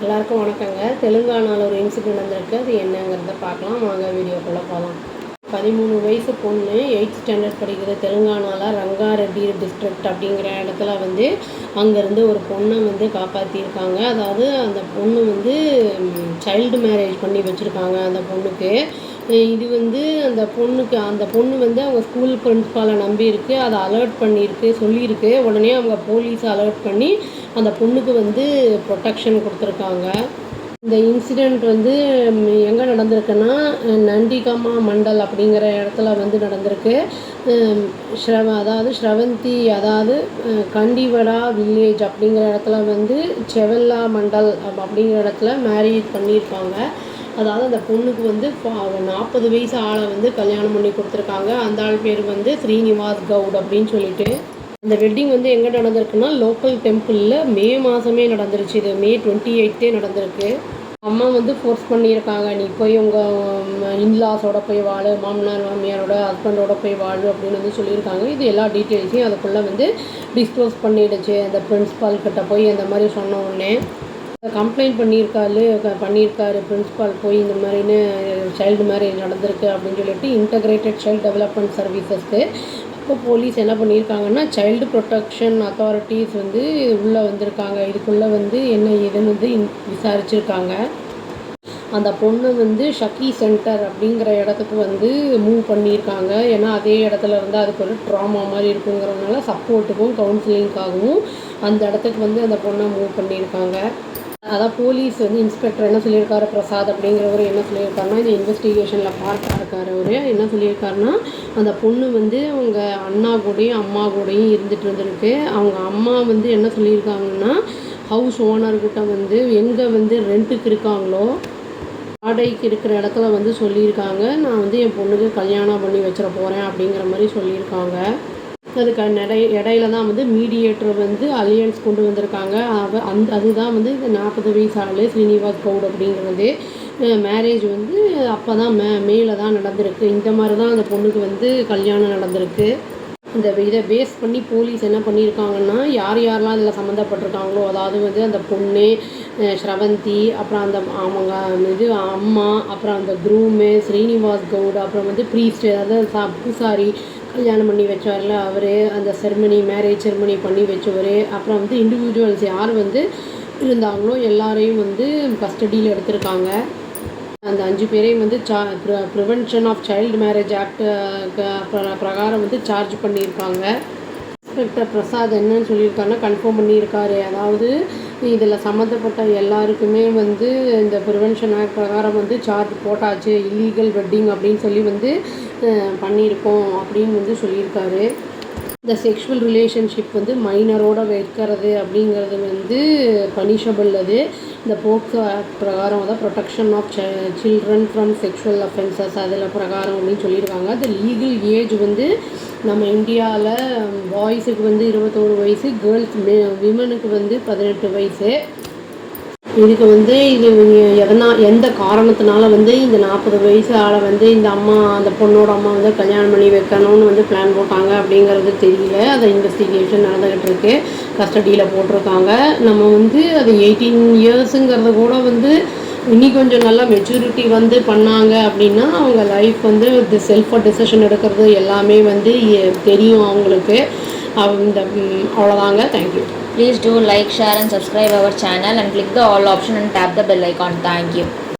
எல்லாருக்கும் வணக்கங்க. தெலுங்கானாவில் ஒரு இன்சிடென்ட் நடந்திருக்கு. அது என்னங்கிறத பார்க்கலாம் வாங்க, வீடியோக்குள்ளே போகலாம். 13 வயசு பொண்ணு 8th ஸ்டாண்டர்ட் படிக்கிற தெலுங்கானாவில் ரங்காரெட்டி டிஸ்ட்ரிக்ட் அப்படிங்கிற இடத்துல அங்கேருந்து ஒரு பொண்ணை காப்பாற்றியிருக்காங்க. அதாவது அந்த பொண்ணு சைல்டு மேரேஜ் பண்ணி வச்சுருக்காங்க அந்த பொண்ணுக்கு. இது அந்த பொண்ணு அவங்க ஸ்கூல் பிரின்ஸ்பாலை நம்பியிருக்கு, அதை அலர்ட் பண்ணியிருக்கு, சொல்லியிருக்கு. உடனே அவங்க போலீஸை அலர்ட் பண்ணி அந்த பொண்ணுக்கு ப்ரொடெக்ஷன் கொடுத்துருக்காங்க. இந்த இன்சிடெண்ட் எங்கே நடந்திருக்குன்னா, நண்டிகமா மண்டல் அப்படிங்கிற இடத்துல நடந்திருக்கு. அதாவது ஸ்ரவந்தி, அதாவது கண்டிவடா வில்லேஜ் அப்படிங்கிற இடத்துல செவல்லா மண்டல் அப்படிங்கிற இடத்துல மேரேஜ் பண்ணியிருக்காங்க. அதாவது அந்த பொண்ணுக்கு 40 வயசு ஆளை கல்யாணம் பண்ணி கொடுத்துருக்காங்க. அந்த ஆள் பேர் ஸ்ரீனிவாஸ் கவுட் அப்படின்னு சொல்லிட்டு. அந்த வெட்டிங் எங்கே நடந்திருக்குன்னா, லோக்கல் டெம்பிளில் மே மாதமே நடந்துருச்சு. இது மே 28 நடந்திருக்கு. அம்மா ஃபோர்ஸ் பண்ணியிருக்காங்க, நீ போய் உங்கள் இன்லாஸோட போய் வாழு, மாமனார் மாமியாரோட ஹஸ்பண்டோட போய் வாழு அப்படின்னு சொல்லியிருக்காங்க. இது எல்லா டீட்டெயில்ஸையும் அதுக்குள்ளே டிஸ்க்ளோஸ் பண்ணிடுச்சு. அந்த பிரின்ஸ்பால் கிட்ட போய் அந்த மாதிரி சொன்ன உடனே கம்ப்ளைண்ட் பண்ணியிருக்காரு பிரின்ஸ்பால் போய் இந்த மாதிரின்னு சைல்டு மேரேஜ் நடந்திருக்கு அப்படின்னு சொல்லிட்டு இன்டகிரேட்டட் சைல்டு டெவலப்மெண்ட் சர்வீசஸ்க்கு. இப்போ போலீஸ் என்ன பண்ணியிருக்காங்கன்னா, சைல்டு ப்ரொடெக்ஷன் அத்தாரிட்டிஸ் உள்ளே வந்திருக்காங்க. இதுக்குள்ளே என்ன ஏதுன்னு விசாரிச்சிருக்காங்க. அந்த பொண்ணு ஷக்கி சென்டர் அப்படிங்கிற இடத்துக்கு மூவ் பண்ணியிருக்காங்க. ஏன்னா அதே இடத்துல அதுக்கு ஒரு ட்ராமா மாதிரி இருக்குங்கிறதுனால சப்போர்ட்டுக்கும் கவுன்சிலிங்காகவும் அந்த இடத்துக்கு அந்த பொண்ணை மூவ் பண்ணியிருக்காங்க. அதான் போலீஸ் இன்ஸ்பெக்டர் என்ன சொல்லியிருக்காரு, பிரசாத் அப்படிங்கிறவர் என்ன சொல்லியிருக்காருன்னா, இந்த இன்வெஸ்டிகேஷனில் பார்ட்டாக இருக்கார். அவர் என்ன சொல்லியிருக்காருன்னா, அந்த பொண்ணு அவங்க அண்ணா கூடயும் அம்மா கூடயும் இருந்துகிட்டு அவங்க அம்மா என்ன சொல்லியிருக்காங்கன்னா, ஹவுஸ் ஓனர்கிட்ட எங்கே ரெண்ட்டுக்கு இருக்காங்களோ வாடகைக்கு இருக்கிற இடத்துல சொல்லியிருக்காங்க, நான் என் பொண்ணுக்கு கல்யாணம் பண்ணி வச்சிட போகிறேன் அப்படிங்கிற மாதிரி சொல்லியிருக்காங்க. அதுக்கு இடையில தான் மீடியேட்டர் அலியன்ஸ் கொண்டு வந்திருக்காங்க. அதுதான் இந்த 40 வயசு ஆள் ஸ்ரீனிவாஸ் கவுட் அப்படிங்கிறது. மேரேஜ் அப்போ தான் மேலே தான் நடந்திருக்கு. இந்த மாதிரி தான் அந்த பொண்ணுக்கு கல்யாணம் நடந்திருக்கு. இதை பேஸ் பண்ணி போலீஸ் என்ன பண்ணியிருக்காங்கன்னா, யாரெல்லாம் இதில் சம்மந்தப்பட்டிருக்காங்களோ, அதாவது அந்த பொண்ணு ஸ்ரவந்தி, அப்புறம் அந்த அவங்க அம்மா, அப்புறம் அந்த க்ரூமு ஸ்ரீனிவாஸ் கவுட், அப்புறம் ப்ரீஸ்ட், அதாவது பூசாரி கல்யாணம் பண்ணி வச்சார்ல அவர், அந்த மேரேஜ் செர்மனி பண்ணி வச்சவர், அப்புறம் இண்டிவிஜுவல்ஸ் யார் இருந்தாங்களோ எல்லாரையும் கஸ்டடியில் எடுத்திருக்காங்க. அந்த 5 பேரையும் prevention of child marriage act பிரகாரம் சார்ஜ் பண்ணியிருக்காங்க. இன்ஸ்பெக்டர் பிரசாத் என்னன்னு சொல்லியிருக்காருன்னா, கன்ஃபார்ம் பண்ணியிருக்காரு. அதாவது இதில் சம்மந்தப்பட்ட எல்லாருக்குமே இந்த ப்ரிவென்ஷன் ஆக்ட் பிரகாரம் சார்ஜ் போட்டாச்சு, இல்லீகல் வெட்டிங் அப்படின்னு சொல்லி பண்ணியிருக்கோம் அப்படின்னு சொல்லியிருக்காரு. இந்த செக்ஷுவல் ரிலேஷன்ஷிப் மைனரோட வைக்கிறது அப்படிங்கிறது பனிஷபிள். அது இந்த போக்சோ ஆக்ட் பிரகாரம், அதாவது protection of children from sexual offences அதில் பிரகாரம் அப்படின்னு சொல்லியிருக்காங்க. அந்த லீகல் ஏஜ் நம்ம இந்தியாவில் பாய்ஸுக்கு 21 வயசு, கேர்ள்ஸ் விமனுக்கு 18 வயசு. இதுக்கு இது எந்த காரணத்தினால இந்த 40 வயசு ஆளை இந்த அம்மா, அந்த பொண்ணோட அம்மா கல்யாணம் பண்ணி வைக்கணும்னு பிளான் போட்டாங்க அப்படிங்கிறது தெரியல. அதை இன்வெஸ்டிகேஷன் நடந்துக்கிட்டு இருக்கு, கஸ்டடியில் போட்டிருக்காங்க. நம்ம அது 18 இயர்ஸுங்கிறத கூட இன்னி கொஞ்சம் நல்லா மெச்சூரிட்டி பண்ணாங்க அப்படின்னா அவங்க லைஃப் செல்ஃபாக டெசிஷன் எடுக்கிறது எல்லாமே தெரியும் அவங்களுக்கு. அவ்வளோதாங்க. Thank you. Please do like, share and subscribe our channel and click the all option and tap the bell icon. Thank you.